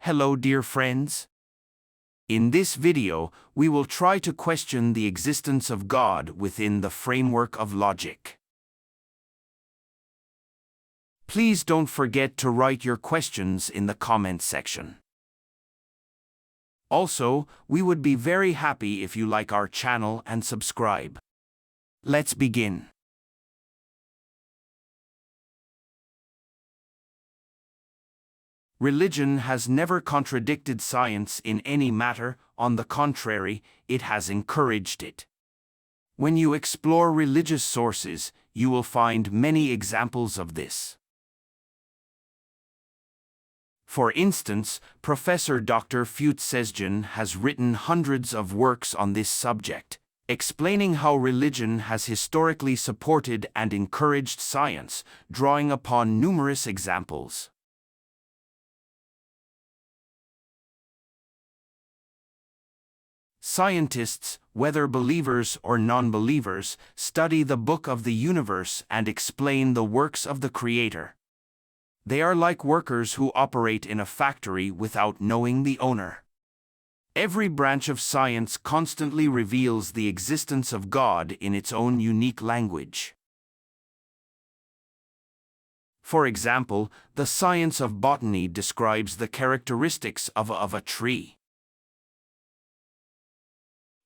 Hello, dear friends. In this video, we will try to question the existence of God within the framework of logic. Please don't forget to write your questions in the comment section. Also, we would be very happy if you like our channel and subscribe. Let's begin. Religion has never contradicted science in any matter, on the contrary, it has encouraged it. When you explore religious sources, you will find many examples of this. For instance, Professor Dr. Futsezjan has written hundreds of works on this subject, explaining how religion has historically supported and encouraged science, drawing upon numerous examples. Scientists, whether believers or non-believers, study the book of the universe and explain the works of the Creator. They are like workers who operate in a factory without knowing the owner. Every branch of science constantly reveals the existence of God in its own unique language. For example, the science of botany describes the characteristics of a tree.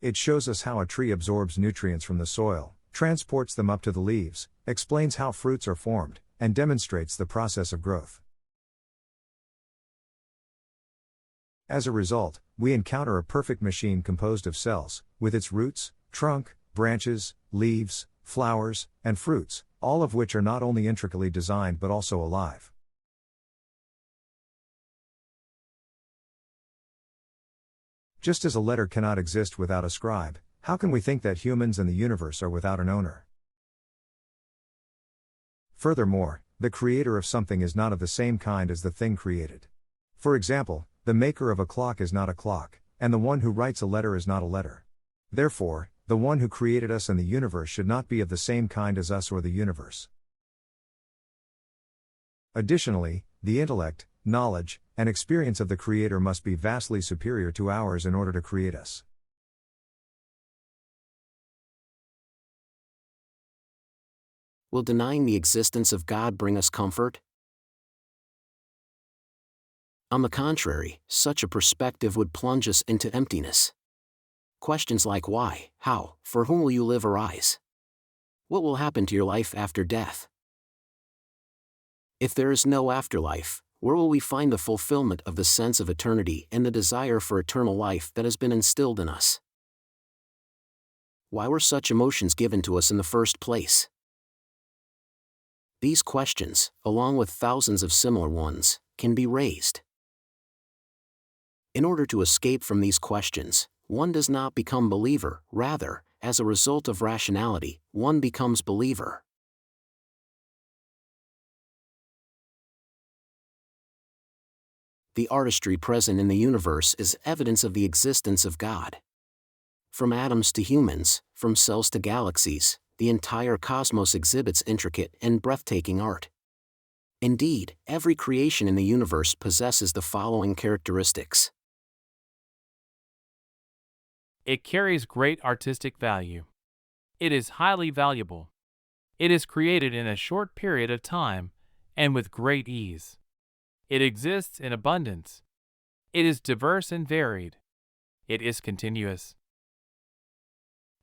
It shows us how a tree absorbs nutrients from the soil, transports them up to the leaves, explains how fruits are formed, and demonstrates the process of growth. As a result, we encounter a perfect machine composed of cells, with its roots, trunk, branches, leaves, flowers, and fruits, all of which are not only intricately designed but also alive. Just as a letter cannot exist without a scribe, how can we think that humans and the universe are without an owner? Furthermore, the creator of something is not of the same kind as the thing created. For example, the maker of a clock is not a clock, and the one who writes a letter is not a letter. Therefore, the one who created us and the universe should not be of the same kind as us or the universe. Additionally, the intellect, knowledge, and experience of the Creator must be vastly superior to ours in order to create us. Will denying the existence of God bring us comfort? On the contrary, such a perspective would plunge us into emptiness. Questions like why, how, for whom will you live arise? What will happen to your life after death? If there is no afterlife, where will we find the fulfillment of the sense of eternity and the desire for eternal life that has been instilled in us? Why were such emotions given to us in the first place? These questions, along with thousands of similar ones, can be raised. In order to escape from these questions, one does not become believer, rather, as a result of rationality, one becomes believer. The artistry present in the universe is evidence of the existence of God. From atoms to humans, from cells to galaxies, the entire cosmos exhibits intricate and breathtaking art. Indeed, every creation in the universe possesses the following characteristics. It carries great artistic value. It is highly valuable. It is created in a short period of time, and with great ease. It exists in abundance. It is diverse and varied. It is continuous.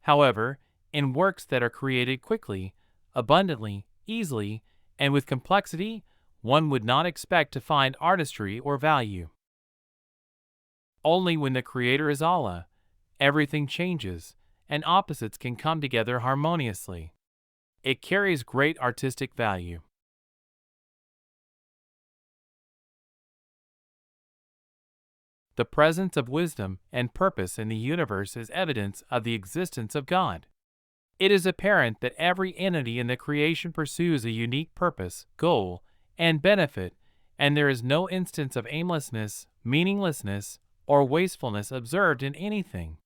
However, in works that are created quickly, abundantly, easily, and with complexity, one would not expect to find artistry or value. Only when the Creator is Allah, everything changes, and opposites can come together harmoniously. It carries great artistic value. The presence of wisdom and purpose in the universe is evidence of the existence of God. It is apparent that every entity in the creation pursues a unique purpose, goal, and benefit, and there is no instance of aimlessness, meaninglessness, or wastefulness observed in anything.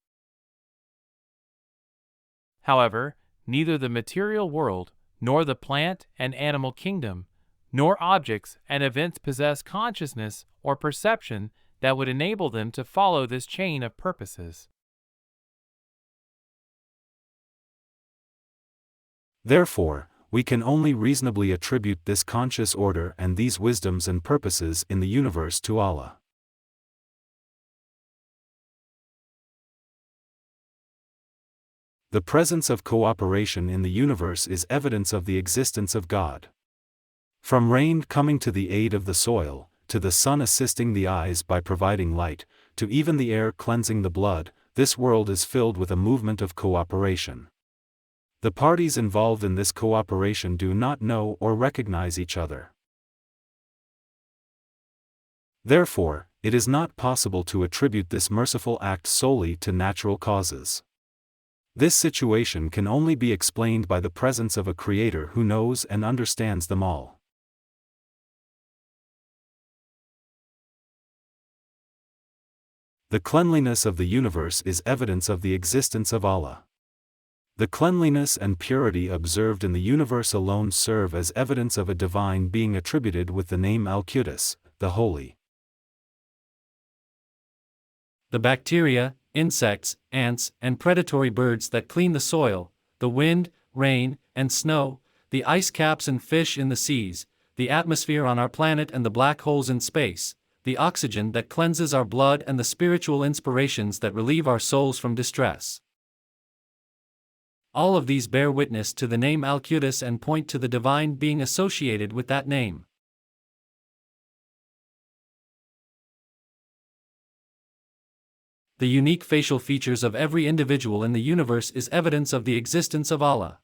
However, neither the material world, nor the plant and animal kingdom, nor objects and events possess consciousness or perception that would enable them to follow this chain of purposes. Therefore, we can only reasonably attribute this conscious order and these wisdoms and purposes in the universe to Allah. The presence of cooperation in the universe is evidence of the existence of God. From rain coming to the aid of the soil, to the sun assisting the eyes by providing light, to even the air cleansing the blood, this world is filled with a movement of cooperation. The parties involved in this cooperation do not know or recognize each other. Therefore, it is not possible to attribute this merciful act solely to natural causes. This situation can only be explained by the presence of a Creator who knows and understands them all. The cleanliness of the universe is evidence of the existence of Allah. The cleanliness and purity observed in the universe alone serve as evidence of a divine being attributed with the name Al-Quddus, the Holy. The bacteria, insects, ants, and predatory birds that clean the soil, the wind, rain, and snow, the ice caps and fish in the seas, the atmosphere on our planet and the black holes in space, the oxygen that cleanses our blood and the spiritual inspirations that relieve our souls from distress. All of these bear witness to the name Al-Quddus and point to the divine being associated with that name. The unique facial features of every individual in the universe is evidence of the existence of Allah.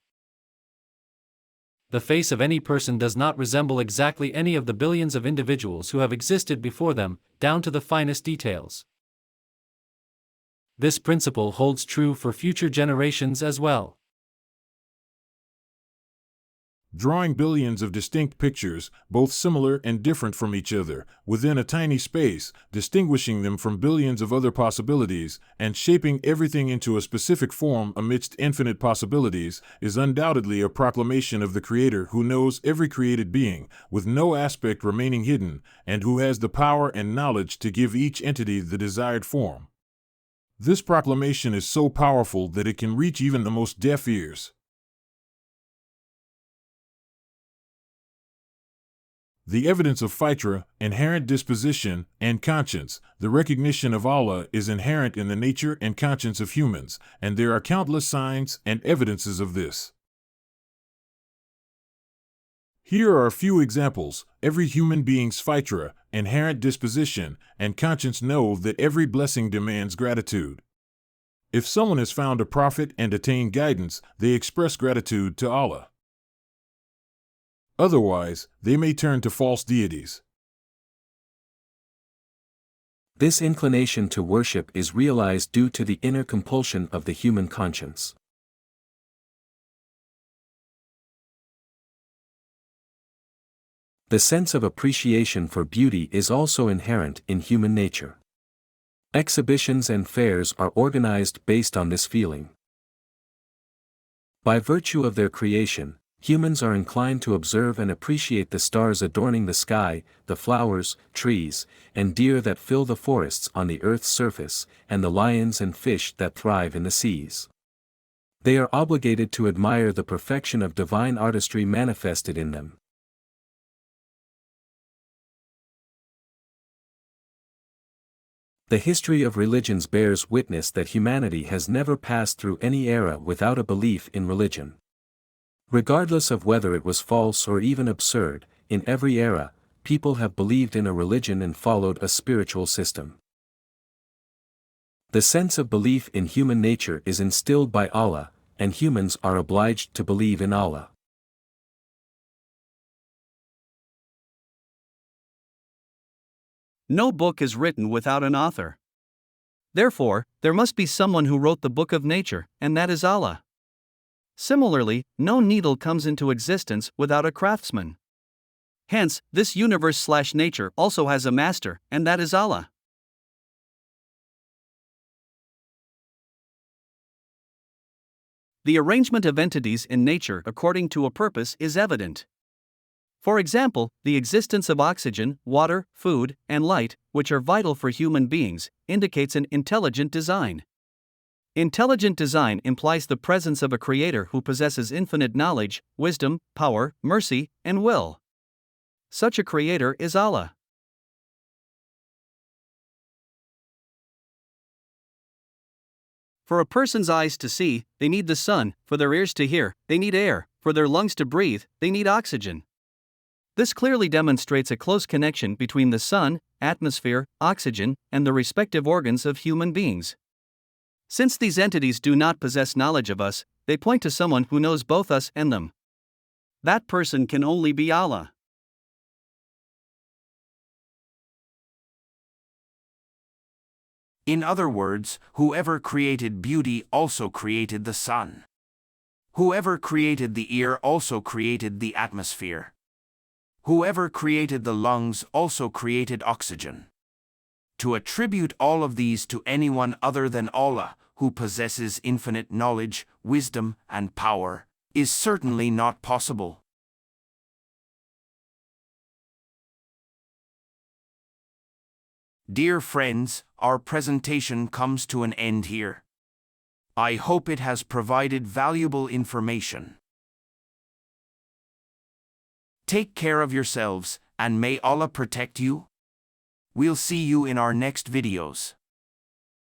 The face of any person does not resemble exactly any of the billions of individuals who have existed before them, down to the finest details. This principle holds true for future generations as well. Drawing billions of distinct pictures, both similar and different from each other, within a tiny space, distinguishing them from billions of other possibilities, and shaping everything into a specific form amidst infinite possibilities, is undoubtedly a proclamation of the Creator who knows every created being, with no aspect remaining hidden, and who has the power and knowledge to give each entity the desired form. This proclamation is so powerful that it can reach even the most deaf ears. The evidence of fitra, inherent disposition, and conscience, the recognition of Allah is inherent in the nature and conscience of humans, and there are countless signs and evidences of this. Here are a few examples. Every human being's fitra, inherent disposition, and conscience know that every blessing demands gratitude. If someone has found a prophet and attained guidance, they express gratitude to Allah. Otherwise, they may turn to false deities. This inclination to worship is realized due to the inner compulsion of the human conscience. The sense of appreciation for beauty is also inherent in human nature. Exhibitions and fairs are organized based on this feeling. By virtue of their creation, humans are inclined to observe and appreciate the stars adorning the sky, the flowers, trees, and deer that fill the forests on the earth's surface, and the lions and fish that thrive in the seas. They are obligated to admire the perfection of divine artistry manifested in them. The history of religions bears witness that humanity has never passed through any era without a belief in religion. Regardless of whether it was false or even absurd, in every era, people have believed in a religion and followed a spiritual system. The sense of belief in human nature is instilled by Allah, and humans are obliged to believe in Allah. No book is written without an author. Therefore, there must be someone who wrote the book of nature, and that is Allah. Similarly, no needle comes into existence without a craftsman. Hence, this universe/nature also has a master, and that is Allah. The arrangement of entities in nature according to a purpose is evident. For example, the existence of oxygen, water, food, and light, which are vital for human beings, indicates an intelligent design. Intelligent design implies the presence of a creator who possesses infinite knowledge, wisdom, power, mercy, and will. Such a creator is Allah. For a person's eyes to see, they need the sun; for their ears to hear, they need air; for their lungs to breathe, they need oxygen. This clearly demonstrates a close connection between the sun, atmosphere, oxygen, and the respective organs of human beings. Since these entities do not possess knowledge of us, they point to someone who knows both us and them. That person can only be Allah. In other words, whoever created beauty also created the sun. Whoever created the ear also created the atmosphere. Whoever created the lungs also created oxygen. To attribute all of these to anyone other than Allah, who possesses infinite knowledge, wisdom, and power, is certainly not possible. Dear friends, our presentation comes to an end here. I hope it has provided valuable information. Take care of yourselves, and may Allah protect you. We'll see you in our next videos.